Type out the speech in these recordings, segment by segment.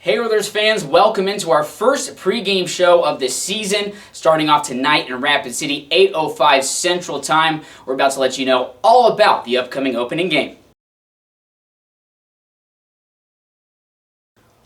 Hey Oilers fans, welcome into our first pregame show of the season, starting off tonight in Rapid City, 8:05 Central Time. We're about to let you know all about the upcoming opening game.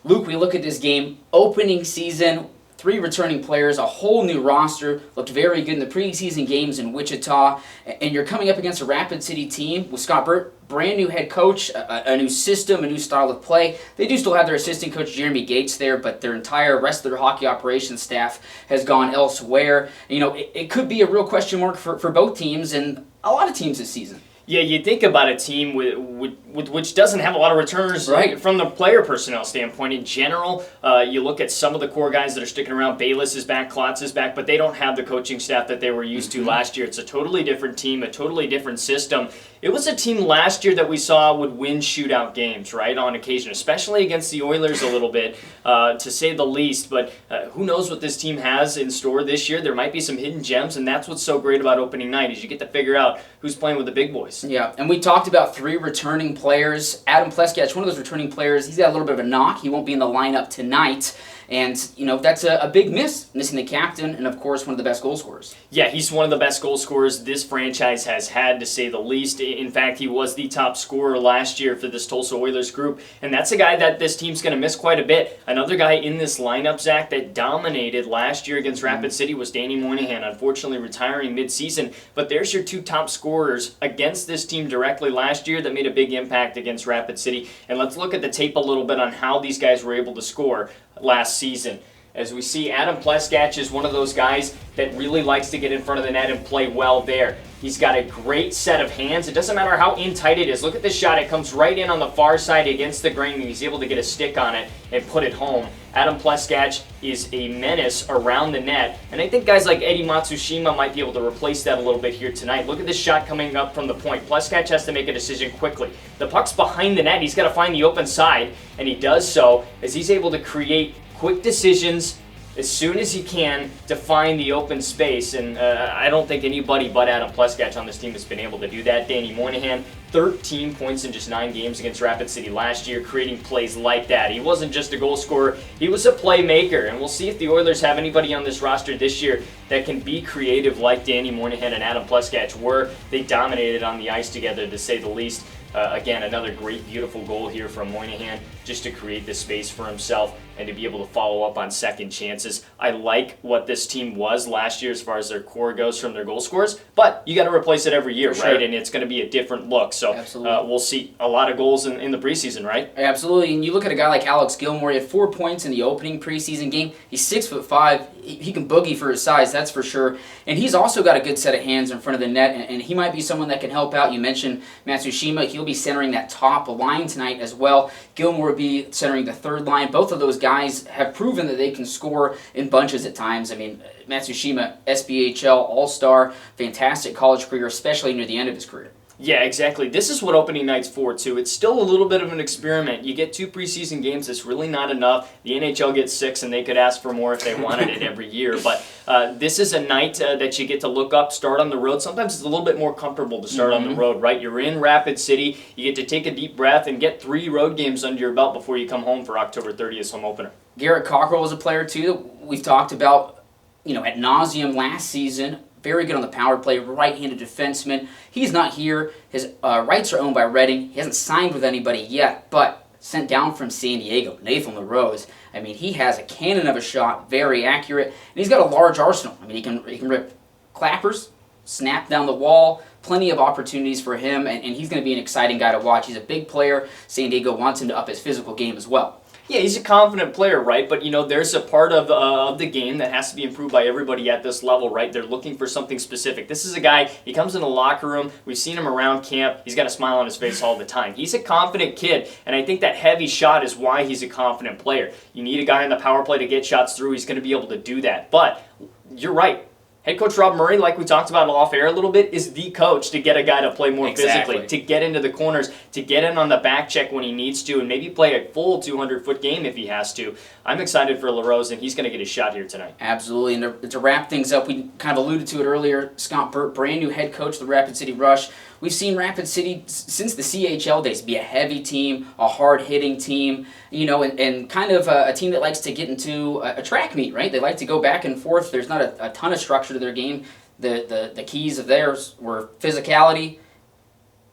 Luke, we look at this game, opening season, 3 returning players, a whole new roster, looked very good in the preseason games in Wichita, and you're coming up against a Rapid City team with Scott Burt, brand new head coach, a new system, a new style of play. They do still have their assistant coach Jeremy Gates there, but their entire rest of their hockey operations staff has gone elsewhere. You know, it could be a real question mark for both teams and a lot of teams this season. Yeah, you think about a team which doesn't have a lot of returners from the player personnel standpoint. In general, you look at some of the core guys that are sticking around. Bayless is back, Klotz is back, but they don't have the coaching staff that they were used to last year. It's a totally different team, a totally different system. It was a team last year that we saw would win shootout games, right, on occasion, especially against the Oilers a little bit, to say the least. But who knows what this team has in store this year. There might be some hidden gems, and that's what's so great about opening night is you get to figure out who's playing with the big boys. Yeah, and we talked about 3 returning players. Adam Pleskett, one of those returning players, he's got a little bit of a knock. He won't be in the lineup tonight. And, you know, that's a big missing the captain and, of course, one of the best goal scorers. Yeah, he's one of the best goal scorers this franchise has had, to say the least. In fact, he was the top scorer last year for this Tulsa Oilers group, and that's a guy that this team's going to miss quite a bit. Another guy in this lineup, Zach, that dominated last year against Rapid City was Danny Moynihan, unfortunately retiring midseason. But there's your 2 top scorers against this team directly last year that made a big impact against Rapid City. And let's look at the tape a little bit on how these guys were able to score last season. As we see, Adam Pleskett is one of those guys that really likes to get in front of the net and play well there. He's got a great set of hands. It doesn't matter how in tight it is. Look at this shot. It comes right in on the far side against the grain, and he's able to get a stick on it and put it home. Adam Pleskett is a menace around the net, and I think guys like Eddie Matsushima might be able to replace that a little bit here tonight. Look at this shot coming up from the point. Pleskett has to make a decision quickly. The puck's behind the net. He's got to find the open side, and he does so as he's able to create quick decisions as soon as he can to find the open space, and I don't think anybody but Adam Pleskett on this team has been able to do that. Danny Moynihan, 13 points in just 9 games against Rapid City last year, creating plays like that. He wasn't just a goal scorer, he was a playmaker, and we'll see if the Oilers have anybody on this roster this year that can be creative like Danny Moynihan and Adam Pleskett were. They dominated on the ice together, to say the least. Again, another great, beautiful goal here from Moynihan just to create this space for himself and to be able to follow up on second chances. I like what this team was last year as far as their core goes from their goal scorers, but you got to replace it every year, right? And it's going to be a different look. So we'll see a lot of goals in the preseason, right? Absolutely. And you look at a guy like Alex Gilmore. He had 4 points in the opening preseason game. He's 6'5". He can boogie for his size, that's for sure. And he's also got a good set of hands in front of the net, and he might be someone that can help out. You mentioned Matsushima. He'll be centering that top line tonight as well. Gilmore will be centering the third line. Both of those guys have proven that they can score in bunches at times. I mean, Matsushima, SBHL All-Star, fantastic college career, especially near the end of his career. Yeah, exactly. This is what opening night's for, too. It's still a little bit of an experiment. You get 2 preseason games. It's really not enough. The NHL gets 6, and they could ask for more if they wanted it every year. But this is a night that you get to look up, start on the road. Sometimes it's a little bit more comfortable to start on the road, right? You're in Rapid City. You get to take a deep breath and get 3 road games under your belt before you come home for October 30th home opener. Garrett Cockrell was a player, too, that we've talked about, you know, ad nauseum last season. Very good on the power play, right-handed defenseman. He's not here. His rights are owned by Reading. He hasn't signed with anybody yet, but sent down from San Diego, Nathan LaRose. I mean, he has a cannon of a shot, very accurate, and he's got a large arsenal. I mean, he can rip clappers, snap down the wall, plenty of opportunities for him, and he's going to be an exciting guy to watch. He's a big player. San Diego wants him to up his physical game as well. Yeah, he's a confident player, right? But, you know, there's a part of the game that has to be improved by everybody at this level, right? They're looking for something specific. This is a guy, he comes in the locker room. We've seen him around camp. He's got a smile on his face all the time. He's a confident kid, and I think that heavy shot is why he's a confident player. You need a guy on the power play to get shots through. He's going to be able to do that. But you're right. Head coach Rob Murray, like we talked about off air a little bit, is the coach to get a guy to play more physically, to get into the corners, to get in on the back check when he needs to, and maybe play a full 200-foot game if he has to. I'm excited for LaRose, and he's going to get a shot here tonight. Absolutely. And to wrap things up, we kind of alluded to it earlier, Scott Burt, brand new head coach of the Rapid City Rush, we've seen Rapid City since the CHL days be a heavy team, a hard-hitting team, and kind of a team that likes to get into a track meet, right? They like to go back and forth. There's not a ton of structure to their game. The keys of theirs were physicality,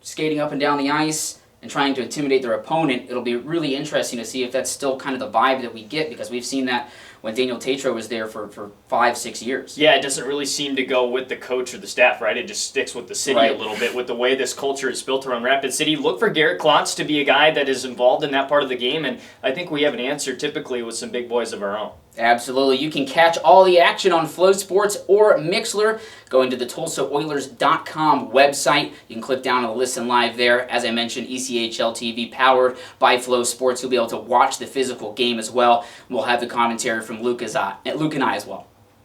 skating up and down the ice, and trying to intimidate their opponent. It'll be really interesting to see if that's still kind of the vibe that we get, because we've seen that when Daniel Tatro was there for 5-6 years. Yeah, it doesn't really seem to go with the coach or the staff, right? It just sticks with the city a little bit, with the way this culture is built around Rapid City. Look for Garrett Klotz to be a guy that is involved in that part of the game, and I think we have an answer typically with some big boys of our own. Absolutely. You can catch all the action on Flow Sports or Mixler going to the TulsaOilers.com website. You can click down and listen live there. As I mentioned, ECHL TV powered by Flow Sports. You'll be able to watch the physical game as well. We'll have the commentary from Luke and I as well.